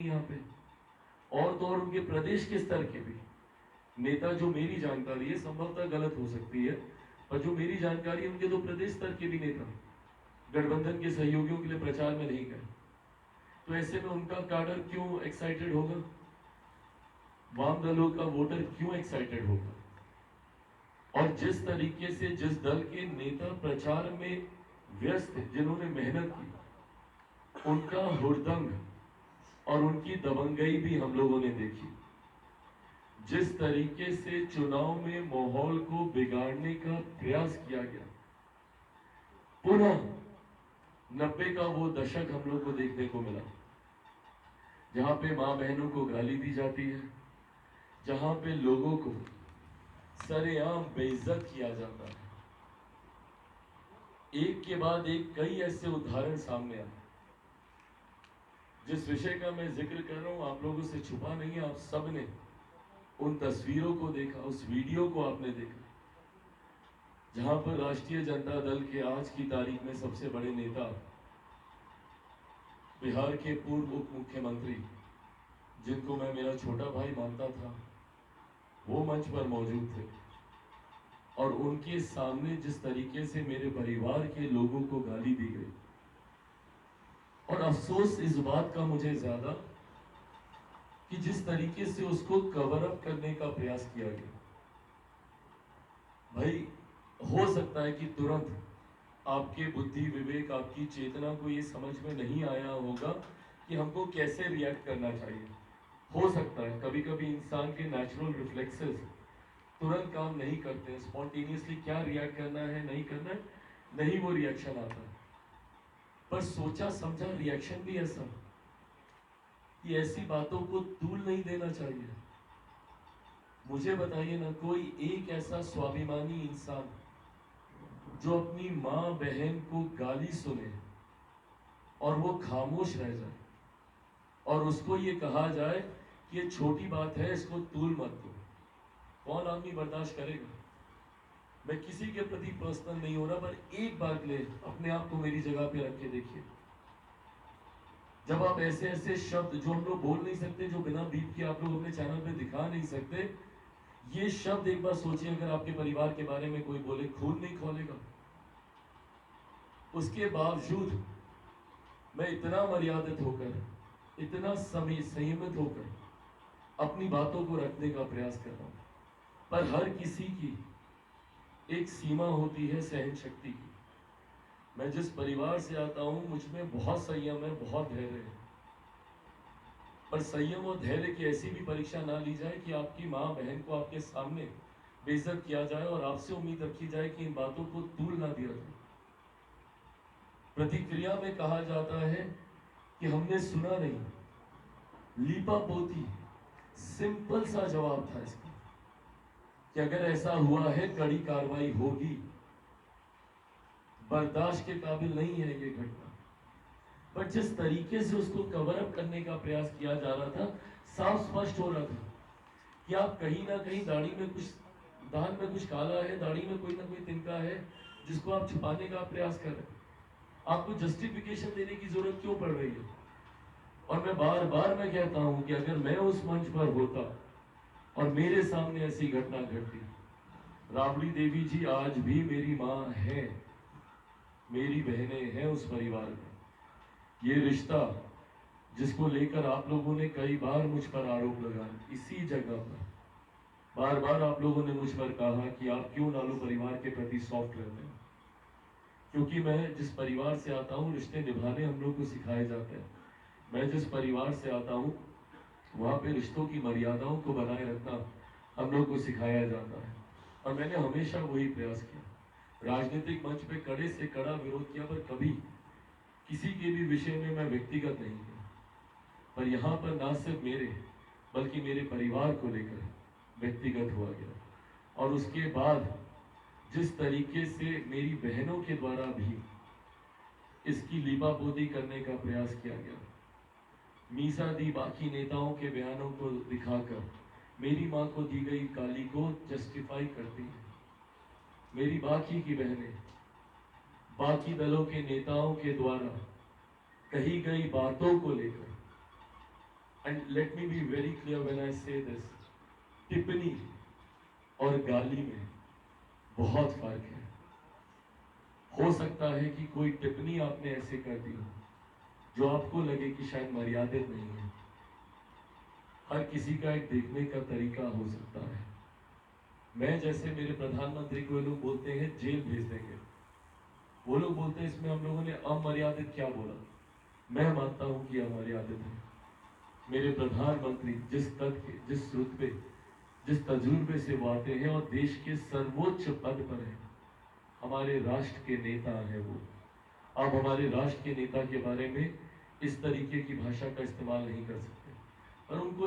यहाँ पे और तो और उनके प्रदेश के स्तर के भी नेता, जो मेरी जानकारी है, संभवतः गलत हो सकती है, पर जो मेरी जानकारी है उनके तो प्रदेश स्तर के भी नेता गठबंधन के सहयोगियों के लिए प्रचार में नहीं गए। तो ऐसे में उनका कैडर क्यों एक्साइटेड होगा, वाम दलों का वोटर क्यों एक्साइटेड होगा? और जिस तरीके से जिस दल के नेता प्रचार में व्यस्त थे, जिन्होंने मेहनत की, उनका हुड़दंग और उनकी दबंगई भी हम लोगों ने देखी। जिस तरीके से चुनाव में माहौल को बिगाड़ने का प्रयास किया गया, पुनः 90 का वो दशक हम लोग को देखने को मिला, जहां पे मां बहनों को गाली दी जाती है, जहां पे लोगों को सरेआम बेइज्जत किया जाता है। एक के बाद एक कई ऐसे उदाहरण सामने आए। जिस विषय का मैं जिक्र कर रहा हूं, आप लोगों से छुपा नहीं है, आप सब ने उन तस्वीरों को देखा, उस वीडियो को आपने देखा, जहां पर राष्ट्रीय जनता दल के आज की तारीख में सबसे बड़े नेता, बिहार के पूर्व उप मुख्यमंत्री, जिनको मैं मेरा छोटा भाई मानता था, वो मंच पर मौजूद थे और उनके सामने जिस तरीके से मेरे परिवार के लोगों को गाली दी गई। और अफसोस इस बात का मुझे ज्यादा कि जिस तरीके से उसको कवर अप करने का प्रयास किया गया। भाई, हो सकता है कि तुरंत आपके बुद्धि विवेक, आपकी चेतना को ये समझ में नहीं आया होगा कि हमको कैसे रिएक्ट करना चाहिए। हो सकता है कभी कभी इंसान के नेचुरल रिफ्लेक्सेस तुरंत काम नहीं करते, स्पॉन्टेनियसली क्या रिएक्ट करना है, नहीं करना है, नहीं वो रिएक्शन आता है। पर सोचा समझा रिएक्शन भी ऐसा कि ऐसी बातों को तूल नहीं देना चाहिए। मुझे बताइए ना, कोई एक ऐसा स्वाभिमानी इंसान जो अपनी मां बहन को गाली सुने और वो खामोश रह जाए और उसको ये कहा जाए कि ये छोटी बात है, इसको तूल मत दो, कौन आदमी बर्दाश्त करेगा? मैं किसी के प्रति पर्सनल नहीं हो रहा, पर एक बार के लिए अपने आप को मेरी जगह पे रख के देखिए। जब आप ऐसे ऐसे शब्द जो हम लोग बोल नहीं सकते, जो बिना बीप के आप लोग अपने चैनल पे दिखा नहीं सकते, ये शब्द एक बार सोचिए, अगर आपके परिवार के बारे में कोई बोले, खून नहीं खोलेगा। उसके बावजूद मैं इतना मर्यादित होकर, इतना संयमित होकर अपनी बातों को रखने का प्रयास कर रहा हूं। पर हर किसी की एक सीमा होती है सहन शक्ति की। मैं जिस परिवार से आता हूं, मुझ में बहुत संयम है, बहुत धैर्य है, पर संयम और धैर्य की ऐसी भी परीक्षा ना ली जाए कि आपकी मां बहन को आपके सामने बेइज्जत किया जाए और आपसे उम्मीद रखी जाए कि इन बातों को तूल ना दिया जाए। प्रतिक्रिया में कहा जाता है कि हमने सुना नहीं, लीपा पोती। सिंपल सा जवाब था इसका कि अगर ऐसा हुआ है, कड़ी कार्रवाई होगी। बर्दाश्त के काबिल नहीं है ये घटना। पर जिस तरीके से उसको कवर अप करने का प्रयास किया जा रहा था, साफ स्पष्ट हो रहा था कि आप कहीं ना कहीं दाढ़ी में कुछ, दाल में कुछ काला है, दाढ़ी में कोई ना कोई तिनका है, जिसको आप छुपाने का प्रयास कर रहे हैं। आपको जस्टिफिकेशन देने की जरूरत क्यों पड़ रही है? और मैं बार बार मैं कहता हूं कि अगर मैं उस मंच पर होता और मेरे सामने ऐसी घटना घटती, राबड़ी देवी जी आज भी मेरी मां है, मेरी बहनें हैं उस परिवार में। ये रिश्ता जिसको लेकर आप लोगों ने कई बार मुझ पर आरोप लगाए, इसी जगह पर बार बार आप लोगों ने मुझ पर कहा कि आप क्यों नालू परिवार के प्रति सॉफ्ट रहते हैं। क्योंकि मैं जिस परिवार से आता हूं, रिश्ते निभाने हम लोग को सिखाए जाते हैं। मैं जिस परिवार से आता हूं, वहां पे रिश्तों की मर्यादाओं को बनाए रखना हम लोग को सिखाया जाता है। और मैंने हमेशा वही प्रयास किया, राजनीतिक मंच पे कड़े से कड़ा विरोध किया, पर कभी किसी के भी विषय में मैं व्यक्तिगत नहीं किया। पर यहाँ पर ना सिर्फ मेरे बल्कि मेरे परिवार को लेकर व्यक्तिगत हुआ गया। और उसके बाद जिस तरीके से मेरी बहनों के द्वारा भी इसकी लीपापोती करने का प्रयास किया गया, मीसा दी बाकी नेताओं के बयानों को दिखाकर मेरी मां को दी गई गाली को जस्टिफाई करती है। मेरी बाकी की बहनें बाकी दलों के नेताओं के द्वारा कही गई बातों को लेकर and let me be very clear when I से दिस, टिप्पणी और गाली में बहुत फर्क है। हो सकता है कि कोई टिप्पणी आपने ऐसे कर दी हो जो आपको लगे कि शायद मर्यादित नहीं है। हर किसी का एक देखने का तरीका हो सकता है। मैं जैसे मेरे प्रधानमंत्री को लोग बोलते हैं जेल भेज देंगे, वो लोग बोलते हैं इसमें हम लोगों ने अमर्यादित क्या बोला। मैं मानता हूं कि अमर्यादित है। मेरे प्रधानमंत्री जिस तथ्य, जिस रुतबे, जिस तजुर्बे से वो आते हैं और देश के सर्वोच्च पद पर है, हमारे राष्ट्र के नेता है वो। आप हमारे राष्ट्र के नेता के बारे में इस तरीके की भाषा का इस्तेमाल नहीं कर सकते। पर उनको